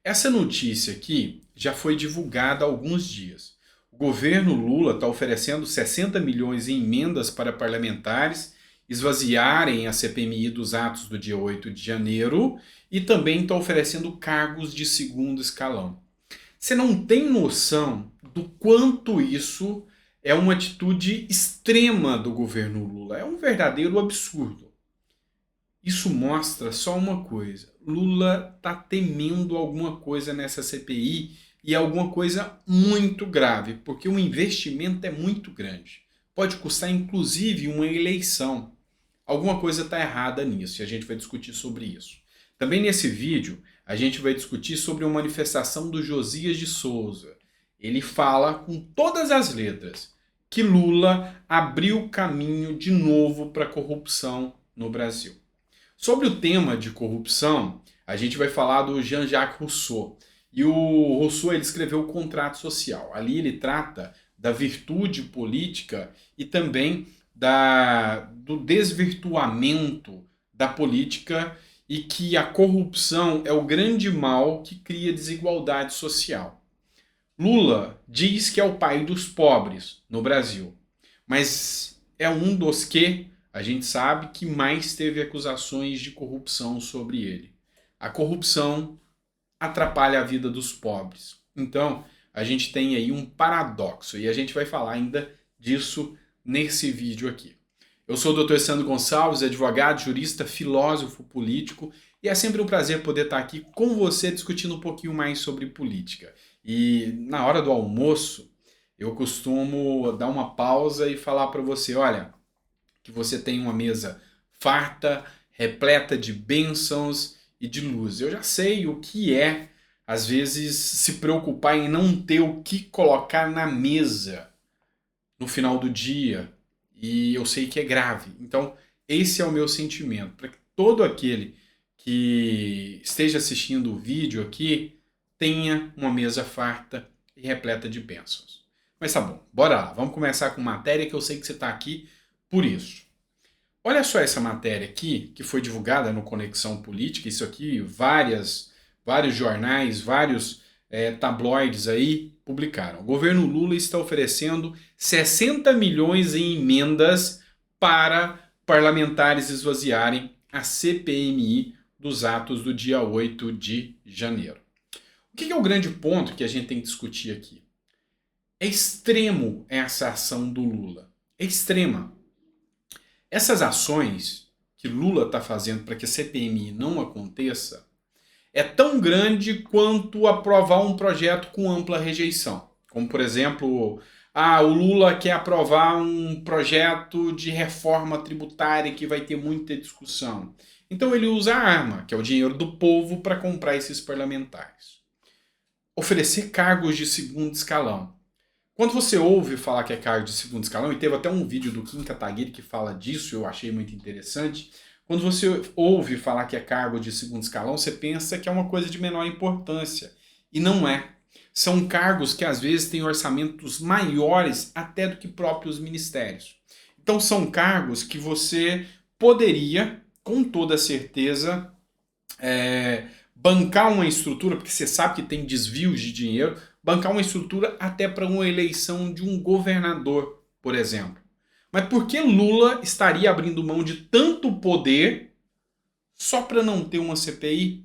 Essa notícia aqui já foi divulgada há alguns dias. O governo Lula está oferecendo 60 milhões em emendas para parlamentares esvaziarem a CPMI dos atos do dia 8 de janeiro e também está oferecendo cargos de segundo escalão. Você não tem noção do quanto isso é uma atitude extrema do governo Lula. É um verdadeiro absurdo. Isso mostra só uma coisa: Lula está temendo alguma coisa nessa CPI e alguma coisa muito grave, porque o investimento é muito grande. Pode custar inclusive uma eleição. Alguma coisa está errada nisso e a gente vai discutir sobre isso. Também nesse vídeo a gente vai discutir sobre uma manifestação do Josias de Souza. Ele fala com todas as letras que Lula abriu caminho de novo para a corrupção no Brasil. Sobre o tema de corrupção, a gente vai falar do Jean-Jacques Rousseau. E o Rousseau ele escreveu o Contrato Social. Ali ele trata da virtude política e também do desvirtuamento da política e que a corrupção é o grande mal que cria desigualdade social. Lula diz que é o pai dos pobres no Brasil, mas é um dos que a gente sabe que mais teve acusações de corrupção sobre ele. A corrupção atrapalha a vida dos pobres. Então, a gente tem aí um paradoxo e a gente vai falar ainda disso nesse vídeo aqui. Eu sou o Dr. Sandro Gonçalves, advogado, jurista, filósofo político, e é sempre um prazer poder estar aqui com você discutindo um pouquinho mais sobre política. E na hora do almoço, eu costumo dar uma pausa e falar para você, olha, que você tem uma mesa farta, repleta de bênçãos e de luz. Eu já sei o que é, às vezes, se preocupar em não ter o que colocar na mesa no final do dia. E eu sei que é grave. Então, esse é o meu sentimento. Para que todo aquele que esteja assistindo o vídeo aqui tenha uma mesa farta e repleta de bênçãos. Mas tá bom, bora lá. Vamos começar com matéria que eu sei que você está aqui por isso. Olha só essa matéria aqui, que foi divulgada no Conexão Política. Isso aqui, vários jornais, vários tabloides aí publicaram. O governo Lula está oferecendo 60 milhões em emendas para parlamentares esvaziarem a CPMI dos atos do dia 8 de janeiro. O que é o grande ponto que a gente tem que discutir aqui? É extremo essa ação do Lula. É extrema. Essas ações que Lula está fazendo para que a CPMI não aconteça é tão grande quanto aprovar um projeto com ampla rejeição. Como, por exemplo, o Lula quer aprovar um projeto de reforma tributária que vai ter muita discussão. Então ele usa a arma, que é o dinheiro do povo, para comprar esses parlamentares. Oferecer cargos de segundo escalão. Quando você ouve falar que é cargo de segundo escalão, e teve até um vídeo do Kim Kataguiri que fala disso, eu achei muito interessante. Quando você ouve falar que é cargo de segundo escalão, você pensa que é uma coisa de menor importância. E não é. São cargos que às vezes têm orçamentos maiores até do que próprios ministérios. Então são cargos que você poderia, com toda certeza, bancar uma estrutura, porque você sabe que tem desvios de dinheiro, bancar uma estrutura até para uma eleição de um governador, por exemplo. Mas por que Lula estaria abrindo mão de tanto poder só para não ter uma CPI?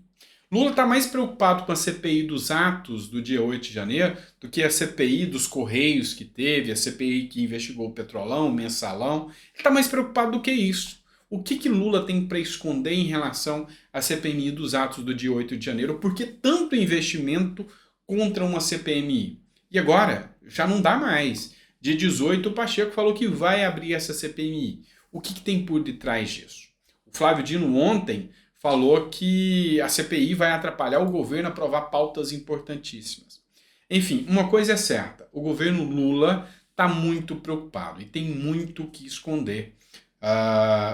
Lula está mais preocupado com a CPI dos atos do dia 8 de janeiro do que a CPI dos Correios que teve, a CPI que investigou o Petrolão, o Mensalão. Ele está mais preocupado do que isso. O que Lula tem para esconder em relação à CPMI dos atos do dia 8 de janeiro? Por que tanto investimento contra uma CPMI? E agora, já não dá mais. Dia 18, o Pacheco falou que vai abrir essa CPMI. O que tem por detrás disso? O Flávio Dino ontem falou que a CPI vai atrapalhar o governo a aprovar pautas importantíssimas. Enfim, uma coisa é certa, o governo Lula está muito preocupado e tem muito o que esconder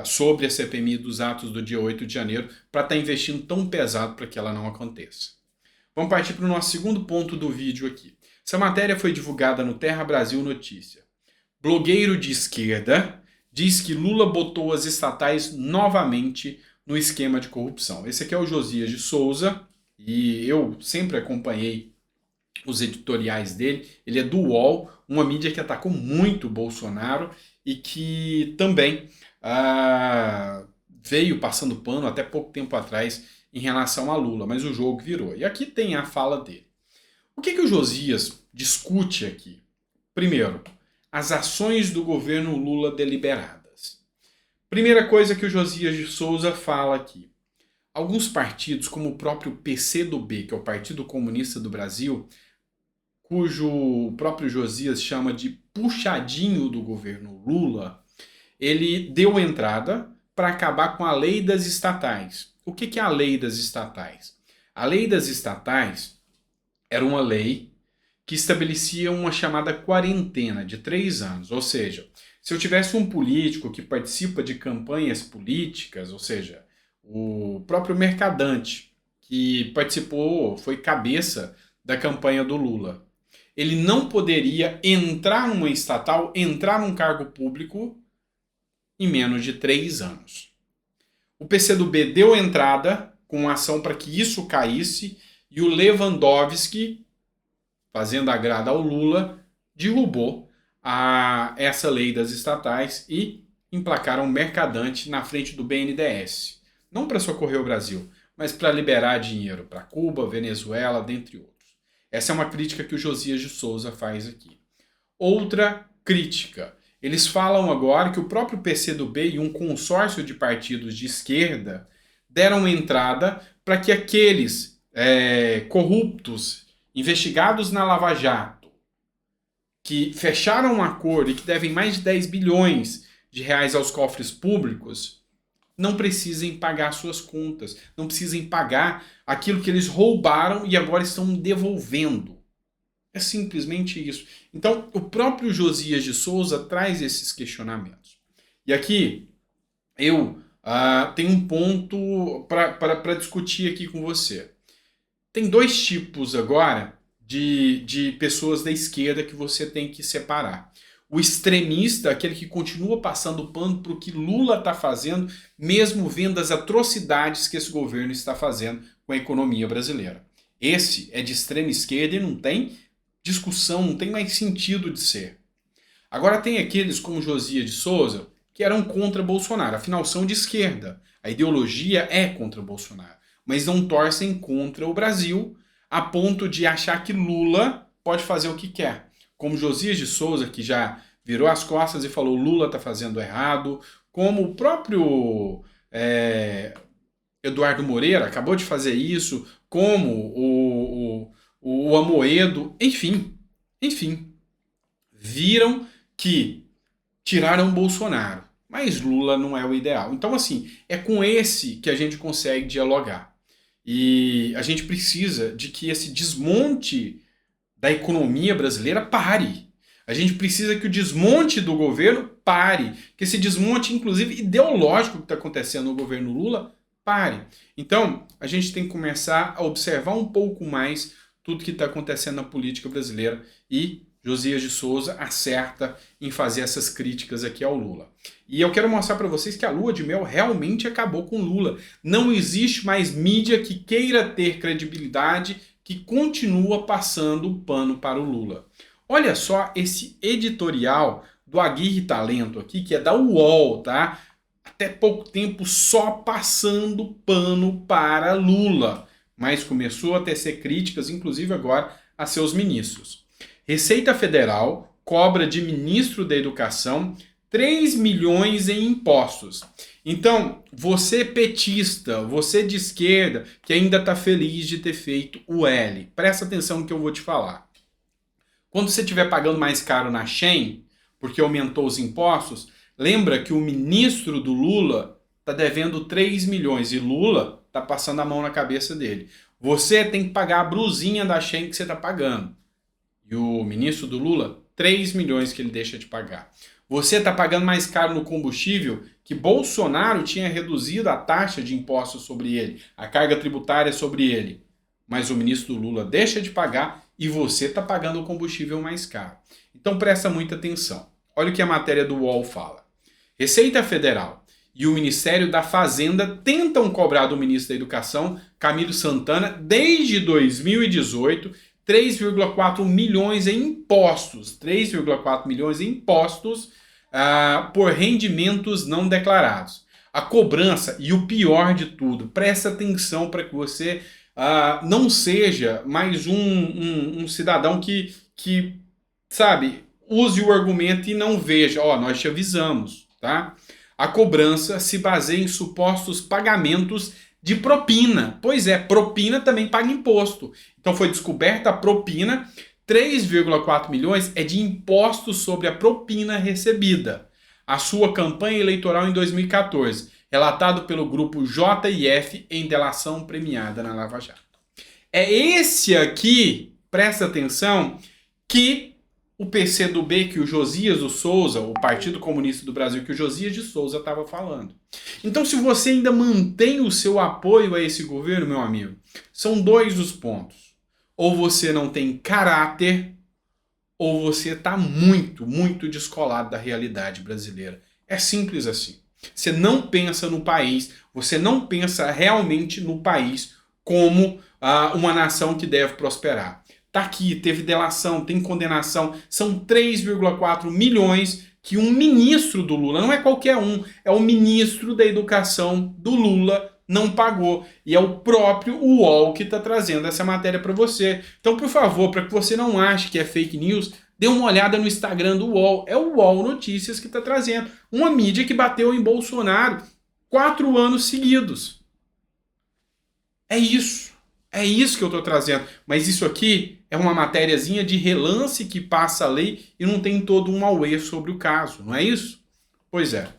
sobre a CPMI dos atos do dia 8 de janeiro para estar investindo tão pesado para que ela não aconteça. Vamos partir para o nosso segundo ponto do vídeo aqui. Essa matéria foi divulgada no Terra Brasil Notícia. Blogueiro de esquerda diz que Lula botou as estatais novamente no esquema de corrupção. Esse aqui é o Josias de Souza e eu sempre acompanhei os editoriais dele. Ele é do UOL, uma mídia que atacou muito o Bolsonaro e que também veio passando pano até pouco tempo atrás em relação a Lula, mas o jogo virou. E aqui tem a fala dele. O que o Josias discute aqui? Primeiro, as ações do governo Lula deliberadas. Primeira coisa que o Josias de Souza fala aqui. Alguns partidos, como o próprio PCdoB, que é o Partido Comunista do Brasil, cujo o próprio Josias chama de puxadinho do governo Lula, ele deu entrada para acabar com a lei das estatais. O que é a lei das estatais? A lei das estatais era uma lei que estabelecia uma chamada quarentena de 3 anos. Ou seja, se eu tivesse um político que participa de campanhas políticas, ou seja, o próprio Mercadante, que participou, foi cabeça da campanha do Lula, ele não poderia entrar numa estatal, entrar num cargo público em menos de 3 anos. O PCdoB deu entrada com ação para que isso caísse e o Lewandowski, fazendo agrado ao Lula, derrubou essa lei das estatais e emplacaram Mercadante na frente do BNDES. Não para socorrer o Brasil, mas para liberar dinheiro para Cuba, Venezuela, dentre outros. Essa é uma crítica que o Josias de Souza faz aqui. Outra crítica. Eles falam agora que o próprio PCdoB e um consórcio de partidos de esquerda deram entrada para que aqueles corruptos investigados na Lava Jato, que fecharam um acordo e que devem mais de 10 bilhões de reais aos cofres públicos, não precisem pagar suas contas, não precisem pagar aquilo que eles roubaram e agora estão devolvendo. É simplesmente isso. Então, o próprio Josias de Souza traz esses questionamentos. E aqui, eu tenho um ponto para discutir aqui com você. Tem 2 tipos agora de pessoas da esquerda que você tem que separar. O extremista, aquele que continua passando pano para o que Lula está fazendo, mesmo vendo as atrocidades que esse governo está fazendo com a economia brasileira. Esse é de extrema esquerda e não tem discussão, não tem mais sentido de ser. Agora tem aqueles como Josias de Souza que eram contra Bolsonaro, afinal são de esquerda. A ideologia é contra Bolsonaro, mas não torcem contra o Brasil a ponto de achar que Lula pode fazer o que quer. Como Josias de Souza, que já virou as costas e falou Lula está fazendo errado, como o próprio Eduardo Moreira acabou de fazer isso, como o Amoedo, enfim, viram que tiraram Bolsonaro, mas Lula não é o ideal. Então, assim, é com esse que a gente consegue dialogar. E a gente precisa de que esse desmonte da economia brasileira pare. A gente precisa que o desmonte do governo pare. Que esse desmonte, inclusive, ideológico que está acontecendo no governo Lula, pare. Então, a gente tem que começar a observar um pouco mais tudo que está acontecendo na política brasileira e Josias de Souza acerta em fazer essas críticas aqui ao Lula. E eu quero mostrar para vocês que a lua de mel realmente acabou com Lula. Não existe mais mídia que queira ter credibilidade, que continua passando pano para o Lula. Olha só esse editorial do Aguirre Talento aqui, que é da UOL, tá? Até pouco tempo só passando pano para Lula. Mas começou a tecer críticas, inclusive agora, a seus ministros. Receita Federal cobra de ministro da Educação 3 milhões em impostos. Então, você petista, você de esquerda, que ainda está feliz de ter feito o L, presta atenção no que eu vou te falar. Quando você estiver pagando mais caro na Shein, porque aumentou os impostos, lembra que o ministro do Lula está devendo 3 milhões e Lula está passando a mão na cabeça dele. Você tem que pagar a brusinha da Shein que você está pagando. E o ministro do Lula, 3 milhões que ele deixa de pagar. Você está pagando mais caro no combustível que Bolsonaro tinha reduzido a taxa de impostos sobre ele, a carga tributária sobre ele. Mas o ministro do Lula deixa de pagar e você está pagando o combustível mais caro. Então presta muita atenção. Olha o que a matéria do UOL fala. Receita Federal e o Ministério da Fazenda tentam cobrar do ministro da Educação, Camilo Santana, desde 2018, 3,4 milhões em impostos. 3,4 milhões em impostos por rendimentos não declarados. A cobrança, e o pior de tudo, presta atenção para que você não seja mais um cidadão que, sabe, use o argumento e não veja. Nós te avisamos, tá? A cobrança se baseia em supostos pagamentos de propina. Pois é, propina também paga imposto. Então foi descoberta a propina, 3,4 milhões é de impostos sobre a propina recebida. A sua campanha eleitoral em 2014, relatado pelo grupo JF em delação premiada na Lava Jato. É esse aqui, presta atenção, que o PCdoB, que o Josias de Souza, o Partido Comunista do Brasil, que o Josias de Souza estava falando. Então, se você ainda mantém o seu apoio a esse governo, meu amigo, são dois os pontos. Ou você não tem caráter, ou você está muito, muito descolado da realidade brasileira. É simples assim. Você não pensa no país, você não pensa realmente no país como uma nação que deve prosperar. Tá aqui, teve delação, tem condenação, são 3,4 milhões que um ministro do Lula, não é qualquer um, é o ministro da Educação do Lula, não pagou. E é o próprio UOL que está trazendo essa matéria para você. Então, por favor, para que você não ache que é fake news, dê uma olhada no Instagram do UOL. É o UOL Notícias que está trazendo. Uma mídia que bateu em Bolsonaro 4 anos seguidos. É isso. É isso que eu estou trazendo. Mas isso aqui é uma matériazinha de relance que passa a lei e não tem todo um auê sobre o caso, não é isso? Pois é.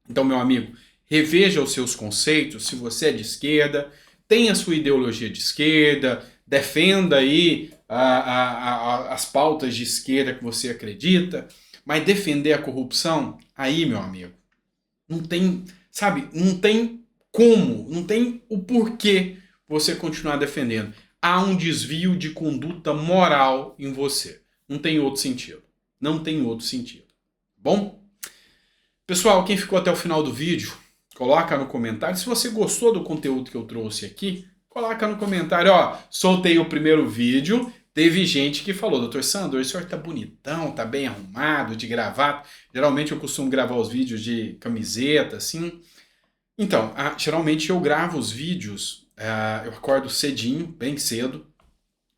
Então, meu amigo, reveja os seus conceitos, se você é de esquerda, tenha a sua ideologia de esquerda, defenda aí as pautas de esquerda que você acredita, mas defender a corrupção, aí, meu amigo, não tem, sabe, não tem como, não tem o porquê você continuar defendendo. Há um desvio de conduta moral em você. Não tem outro sentido. Não tem outro sentido. Bom? Pessoal, quem ficou até o final do vídeo, coloca no comentário. Se você gostou do conteúdo que eu trouxe aqui, coloca no comentário. Soltei o primeiro vídeo. Teve gente que falou, Dr. Sandor, o senhor tá bonitão, tá bem arrumado, de gravata. Geralmente eu costumo gravar os vídeos de camiseta, assim. Então, geralmente eu gravo os vídeos... eu acordo cedinho, bem cedo,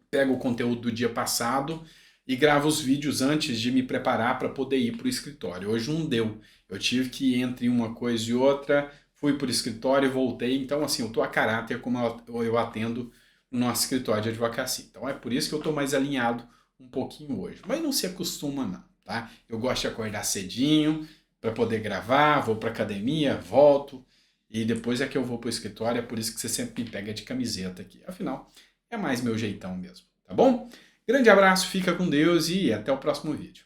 pego o conteúdo do dia passado e gravo os vídeos antes de me preparar para poder ir para o escritório. Hoje não deu, eu tive que ir entre uma coisa e outra, fui para o escritório e voltei, então assim, eu estou a caráter como eu atendo no nosso escritório de advocacia. Então é por isso que eu estou mais alinhado um pouquinho hoje, mas não se acostuma não, tá? Eu gosto de acordar cedinho para poder gravar, vou para academia, volto, e depois é que eu vou pro escritório, é por isso que você sempre me pega de camiseta aqui. Afinal, é mais meu jeitão mesmo, tá bom? Grande abraço, fica com Deus e até o próximo vídeo.